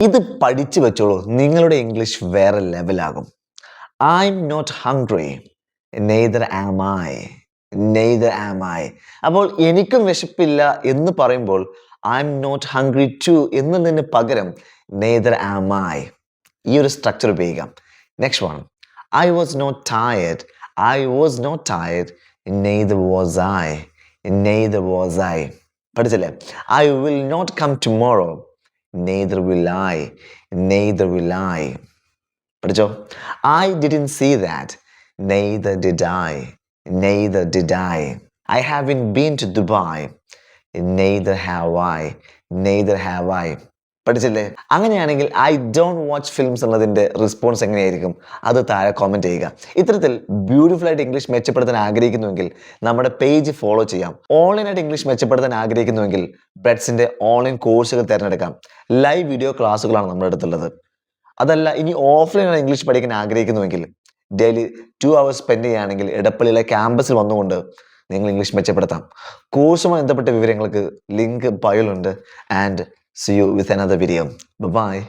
ഇത് പഠിച്ചു വെച്ചോളൂ, നിങ്ങളുടെ ഇംഗ്ലീഷ് വേറെ ലെവലാകും. I'm not hungry, neither am I, neither am I. അപ്പോൾ എനിക്കും വിശപ്പില്ല എന്ന് പറയുമ്പോൾ I'm not hungry too എന്നതിന് പകരം നെയ്തർ ആം ഐ, ഈ ഒരു സ്ട്രക്ചർ ഉപയോഗിക്കാം. Next one, I was not tired, I was not tired, neither was I, neither was I. പഠിച്ചല്ലേ? I will not come tomorrow, neither will I, neither will I. പഠിച്ചോ? I didn't see that, neither did I, neither did I. I haven't been to Dubai, neither have I, neither have I. പഠിച്ചില്ലേ? അങ്ങനെയാണെങ്കിൽ I don't watch films എന്നതിൻ്റെ response എങ്ങനെയായിരിക്കും? അത് താഴെ comment ചെയ്യുക. ഇത്തരത്തിൽ beautiful ആയിട്ട് ഇംഗ്ലീഷ് മെച്ചപ്പെടുത്താൻ ആഗ്രഹിക്കുന്നുവെങ്കിൽ നമ്മുടെ പേജ് ഫോളോ ചെയ്യാം. ഓൺലൈനായിട്ട് ഇംഗ്ലീഷ് മെച്ചപ്പെടുത്താൻ ആഗ്രഹിക്കുന്നുവെങ്കിൽ ബ്രെഡ്സിൻ്റെ ഓൺലൈൻ കോഴ്സുകൾ തിരഞ്ഞെടുക്കാം. ലൈവ് വീഡിയോ ക്ലാസ്സുകളാണ് നമ്മുടെ അടുത്തുള്ളത്. അതല്ല, ഇനി ഓഫ്ലൈനാണ് ഇംഗ്ലീഷ് പഠിക്കാൻ ആഗ്രഹിക്കുന്നുവെങ്കിൽ ഡെയിലി 2 hours സ്പെൻഡ് ചെയ്യുകയാണെങ്കിൽ ഇടപ്പള്ളിയിലെ ക്യാമ്പസിൽ വന്നുകൊണ്ട് നിങ്ങൾ ഇംഗ്ലീഷ് മെച്ചപ്പെടുത്താം. കോഴ്സുമായി ബന്ധപ്പെട്ട വിവരങ്ങൾക്ക് ലിങ്ക് ബയോയിലുണ്ട്. And see you with another video. Bye bye.